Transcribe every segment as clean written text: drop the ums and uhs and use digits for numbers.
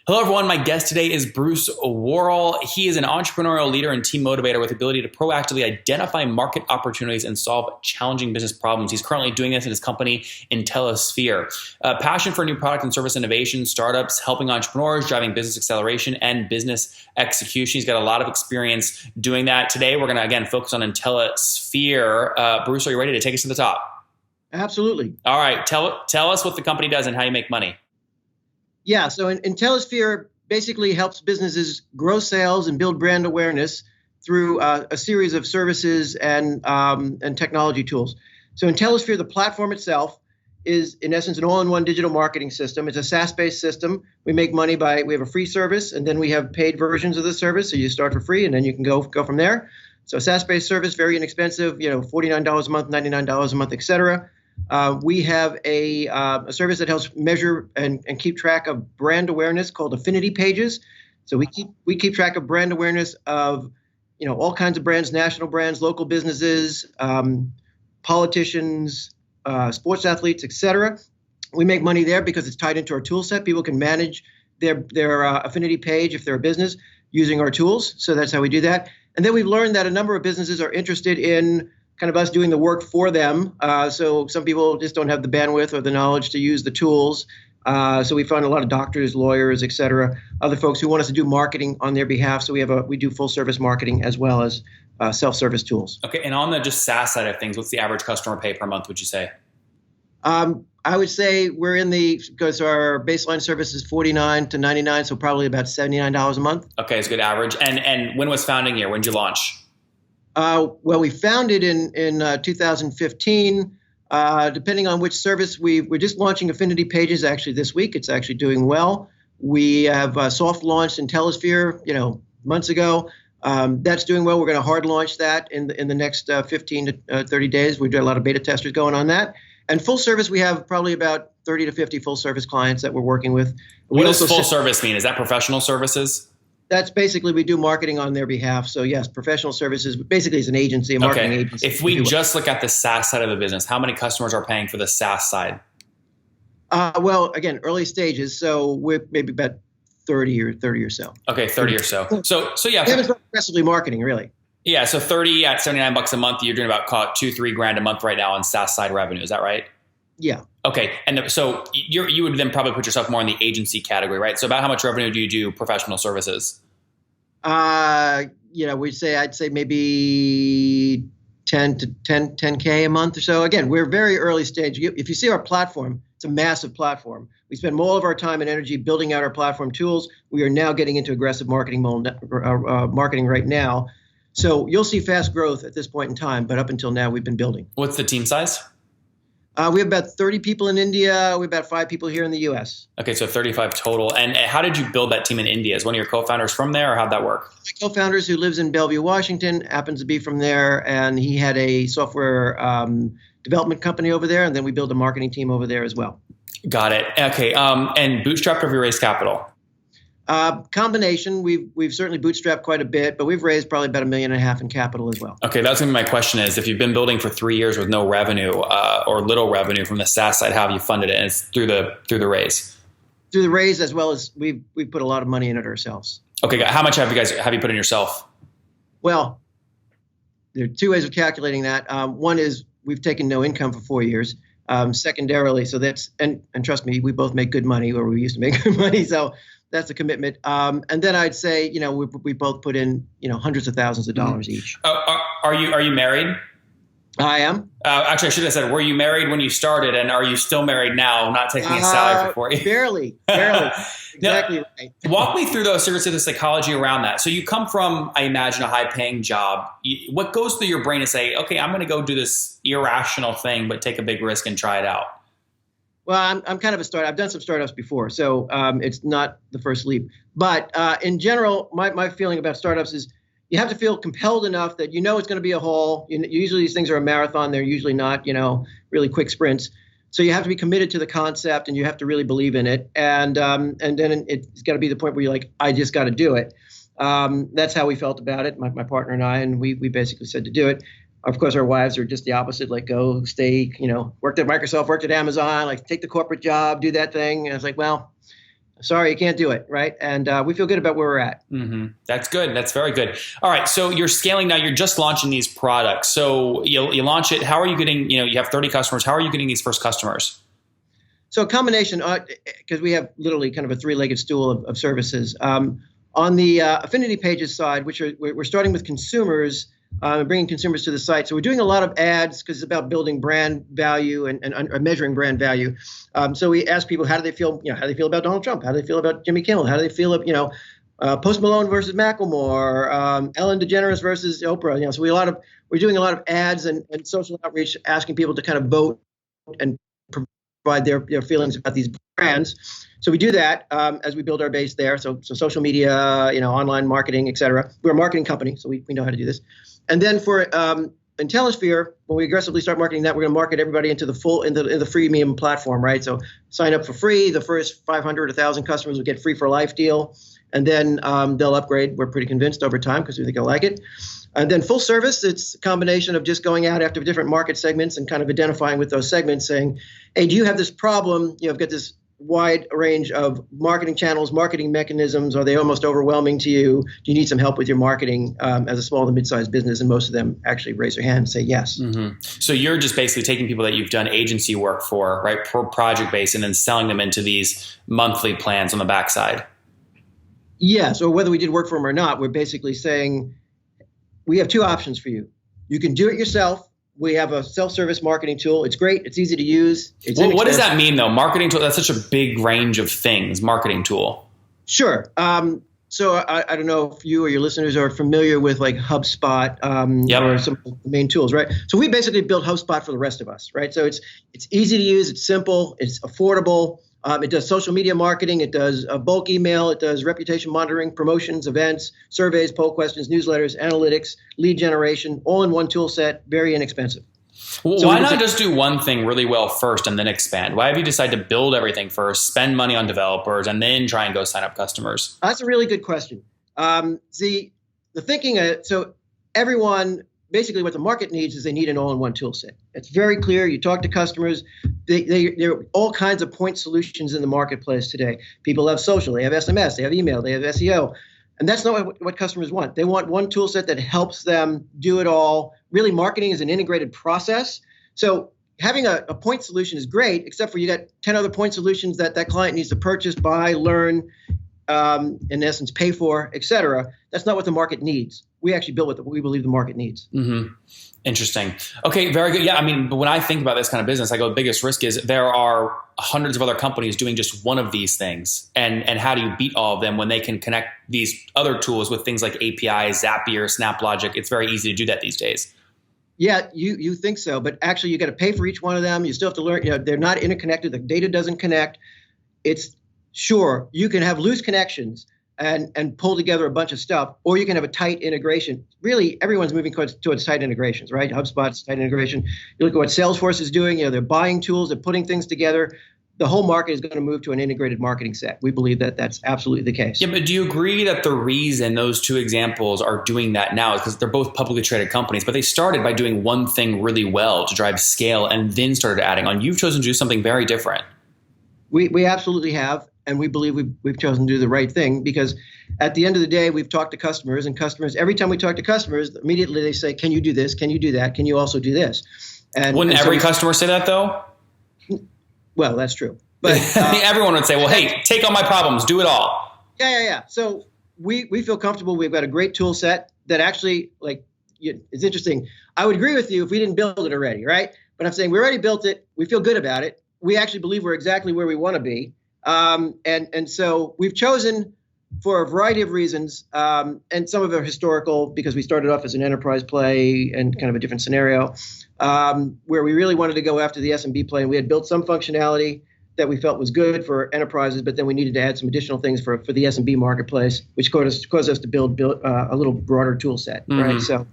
Hello, everyone. My guest today is Bruce Worrell. He is an entrepreneurial leader and team motivator with the ability to proactively identify market opportunities and solve challenging business problems. He's currently doing this in his company, Intelosphere. Passion for new product and service innovation, startups, helping entrepreneurs, driving business acceleration, and business execution. He's got a lot of experience doing that. Today, we're going to, again, focus on Intelosphere. Bruce, are you ready to take us to the top? Absolutely. All right. Tell us what the company does and how you make money. Yeah, so Intelosphere basically helps businesses grow sales and build brand awareness through a series of services and technology tools. So Intelosphere, the platform itself, is in essence an all-in-one digital marketing system. It's a SaaS-based system. We make money we have a free service, and then we have paid versions of the service. So you start for free, and then you can go from there. So a SaaS-based service, very inexpensive, $49 a month, $99 a month, et cetera. We have a service that helps measure and keep track of brand awareness called affinity pages. So we keep track of brand awareness of all kinds of brands, national brands, local businesses, politicians, sports athletes, etc. We make money there because it's tied into our tool set. People can manage their affinity page if they're a business using our tools. So that's how we do that. And then we've learned that a number of businesses are interested in kind of us doing the work for them. So some people just don't have the bandwidth or the knowledge to use the tools. So we find a lot of doctors, lawyers, et cetera, other folks who want us to do marketing on their behalf. So we do full service marketing as well as self-service tools. Okay. And on the just SaaS side of things, what's the average customer pay per month, would you say? I would say we're because our baseline service is $49 to $99, so probably about $79 a month. Okay, it's a good average. And when was founding year? When did you launch? Well, we founded in 2015. Depending on which service, we're just launching affinity pages actually this week. It's actually doing well. We have soft launched Intelosphere, months ago. That's doing well. We're going to hard launch that in the next 15 to 30 days. We've got a lot of beta testers going on that. And full service, we have probably about 30 to 50 full service clients that we're working with. What does full service mean? Is that professional services? That's basically, we do marketing on their behalf. So yes, professional services basically is an agency, a marketing agency. If we just look at the SaaS side of the business, how many customers are paying for the SaaS side? Well, again, early stages. So we're maybe about 30 or so. Okay, 30 or so. So yeah. We haven't started aggressively marketing, really. Yeah, so 30 at $79 a month, you're doing about $2-3 grand a month right now on SaaS side revenue. Is that right? Yeah. Okay, and so you would then probably put yourself more in the agency category, right? So about how much revenue do you do professional services? I'd say maybe 10K a month or so. Again, we're very early stage. If you see our platform, it's a massive platform. We spend all of our time and energy building out our platform tools. We are now getting into aggressive marketing marketing right now. So you'll see fast growth at this point in time, but up until now, we've been building. What's the team size? We have about 30 people in India. We have about 5 people here in the U.S. Okay, so 35 total. And how did you build that team in India? Is one of your co-founders from there, or how'd that work? My co-founders, who lives in Bellevue, Washington, happens to be from there, and he had a software development company over there, and then we built a marketing team over there as well. Got it. Okay, and bootstrapped or have you raised capital? Combination. We've certainly bootstrapped quite a bit, but we've raised probably about $1.5 million in capital as well. Okay, that's going to be my question is, if you've been building for 3 years with no revenue or little revenue from the SaaS side, how have you funded it? And it's through the raise? Through the raise, as well as we've put a lot of money in it ourselves. Okay, how much have you put in yourself? Well, there are 2 ways of calculating that. One is we've taken no income for 4 years. Secondarily, so that's and trust me, we both make good money, or we used to make good money, so that's a commitment. And then I'd say, we both put in, hundreds of thousands of dollars each. Are you married? I am. Actually, I should have said, were you married when you started, and are you still married now, not taking a salary for 4 years? Barely. Exactly now, right. Walk me through, though, seriously, the psychology around that. So you come from, I imagine, a high-paying job. What goes through your brain to say, okay, I'm going to go do this irrational thing, but take a big risk and try it out? Well, I'm kind of a startup. I've done some startups before, so it's not the first leap. But in general, my feeling about startups is you have to feel compelled enough that it's going to be a haul. Usually these things are a marathon. They're usually not, really quick sprints. So you have to be committed to the concept, and you have to really believe in it. And then it's got to be the point where you're like, I just got to do it. That's how we felt about it, my partner and I, and we basically said to do it. Of course, our wives are just the opposite, like go stay, worked at Microsoft, worked at Amazon, like take the corporate job, do that thing. And I was like, well, sorry, you can't do it, right? And we feel good about where we're at. That's good. That's very good. All right, so you're scaling now. You're just launching these products. So you launch it. How are you getting? You have 30 customers. How are you getting these first customers? So a combination, because we have literally kind of a three-legged stool of services. On the affinity pages side, which we're starting with consumers, bringing consumers to the site. So we're doing a lot of ads because it's about building brand value and measuring brand value. So we ask people, how do they feel? How do they feel about Donald Trump? How do they feel about Jimmy Kimmel? How do they feel about Post Malone versus Macklemore, Ellen DeGeneres versus Oprah? So we're doing a lot of ads and social outreach, asking people to kind of vote and provide their feelings about these brands. So we do that as we build our base there. So social media, online marketing, et cetera. We're a marketing company, so we know how to do this. And then for IntelliSphere, when we aggressively start marketing that, we're going to market everybody into the freemium platform, right? So sign up for free. The first 500, 1,000 customers will get free for life deal, and then they'll upgrade. We're pretty convinced over time because we think they'll like it. And then full service, it's a combination of just going out after different market segments and kind of identifying with those segments, saying, hey, do you have this problem? I've got this wide range of marketing channels, marketing mechanisms. Are they almost overwhelming to you? Do you need some help with your marketing as a small to mid-sized business? And most of them actually raise their hand and say yes. So you're just basically taking people that you've done agency work for, right, per project base, and then selling them into these monthly plans on the backside. Yes, or whether we did work for them or not, we're basically saying, we have two options for you. You can do it yourself. We have a self-service marketing tool. It's great. It's easy to use. Well, what does that mean, though? Marketing tool, that's such a big range of things, marketing tool. Sure. So I don't know if you or your listeners are familiar with like HubSpot or some of the main tools, right? So we basically built HubSpot for the rest of us, right? So it's easy to use. It's simple. It's affordable. It does social media marketing. It does bulk email. It does reputation monitoring, promotions, events, surveys, poll questions, newsletters, analytics, lead generation, all in one tool set, very inexpensive. Well, so why not just do one thing really well first and then expand? Why have you decided to build everything first, spend money on developers, and then try and go sign up customers? That's a really good question. The thinking, so everyone, basically what the market needs is they need an all-in-one tool set. It's very clear. You talk to customers. There are all kinds of point solutions in the marketplace today. People have social. They have SMS. They have email. They have SEO. And that's not what customers want. They want one tool set that helps them do it all. Really, marketing is an integrated process. So having a point solution is great, except for you got 10 other point solutions that client needs to purchase, buy, learn, in essence, pay for, et cetera. That's not what the market needs. We actually build what we believe the market needs. Interesting. Okay, very good. Yeah, I mean, but when I think about this kind of business, I go, the biggest risk is there are hundreds of other companies doing just one of these things. And how do you beat all of them when they can connect these other tools with things like APIs, Zapier, SnapLogic? It's very easy to do that these days. Yeah, you think so, but actually you got to pay for each one of them. You still have to learn, they're not interconnected. The data doesn't connect. It's sure you can have loose connections and pull together a bunch of stuff, or you can have a tight integration. Really, everyone's moving towards tight integrations, right? HubSpot's tight integration. You look at what Salesforce is doing. They're buying tools, they're putting things together. The whole market is going to move to an integrated marketing set. We believe that that's absolutely the case. Yeah, but do you agree that the reason those two examples are doing that now is because they're both publicly traded companies, but they started by doing one thing really well to drive scale and then started adding on? You've chosen to do something very different. We absolutely have. And we believe we've chosen to do the right thing because at the end of the day, we've talked to customers, and customers, every time we talk to customers, immediately they say, can you do this? Can you do that? Can you also do this? Wouldn't every customer say that, though? Well, that's true. But everyone would say, well, hey, take all my problems, do it all. Yeah. So we feel comfortable. We've got a great tool set that actually, it's interesting. I would agree with you if we didn't build it already, right? But I'm saying we already built it. We feel good about it. We actually believe we're exactly where we want to be. And so we've chosen for a variety of reasons, and some of it are historical because we started off as an enterprise play and kind of a different scenario, where we really wanted to go after the SMB play. And we had built some functionality that we felt was good for enterprises, but then we needed to add some additional things for the SMB marketplace, which caused us to build a little broader tool set, right? So,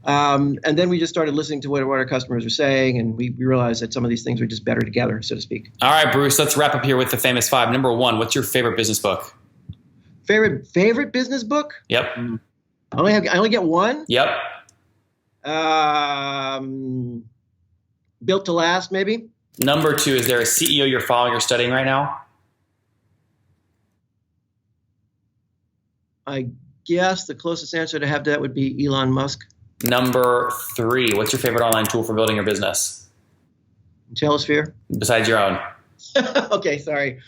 and then we just started listening to what our customers were saying, and we realized that some of these things were just better together, so to speak. All right, Bruce, let's wrap up here with the famous five. Number one, what's your favorite business book? Favorite business book? Yep. I only get one? Yep. Built to Last, maybe? Number two, is there a CEO you're following or studying right now? I guess the closest answer to have to that would be Elon Musk. Number 3, what's your favorite online tool for building your business? Telesphere. Besides your own. Okay, sorry.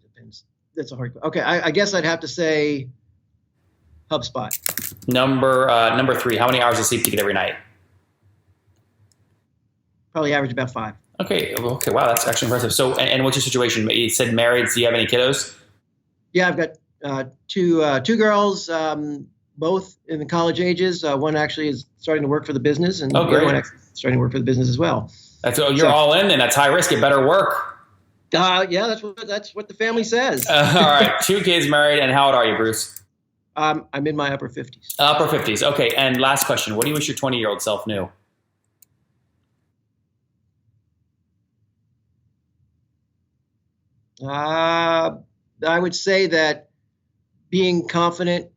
Depends. That's a hard question. Okay, I guess I'd have to say HubSpot. Number 3, how many hours of sleep do you get every night? Probably average about 5. Okay. Wow, that's actually impressive. So, and what's your situation? You said married. Do you have any kiddos? Yeah, I've got two girls, both in the college ages. One actually is starting to work for the business, and the other one actually is starting to work for the business as well. You're all in, then. That's high risk. It better work. Yeah, that's what the family says. All right. 2 kids, married, and how old are you, Bruce? I'm in my upper 50s. Upper 50s. Okay. And last question: what do you wish your 20-year-old self knew? I would say that being confident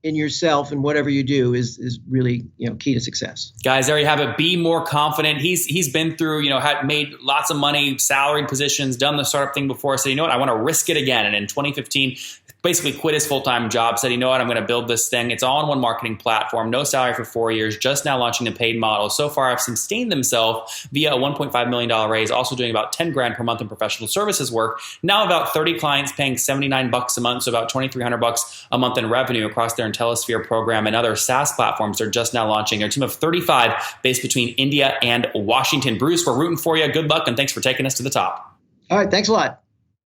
in yourself and whatever you do is really key to success. Guys, there you have it. Be more confident. He's been through, had made lots of money, salaried positions, done the startup thing before. Said, I want to risk it again. And in 2015, basically quit his full-time job, said, I'm going to build this thing. It's all in one marketing platform, no salary for 4 years, just now launching a paid model. So far, I've sustained themselves via a $1.5 million raise, also doing about 10 grand per month in professional services work. Now about 30 clients paying $79 a month, so about $2,300 a month in revenue across their IntelliSphere program and other SaaS platforms they're just now launching. Their team of 35 based between India and Washington. Bruce, we're rooting for you. Good luck, and thanks for taking us to the top. All right, thanks a lot.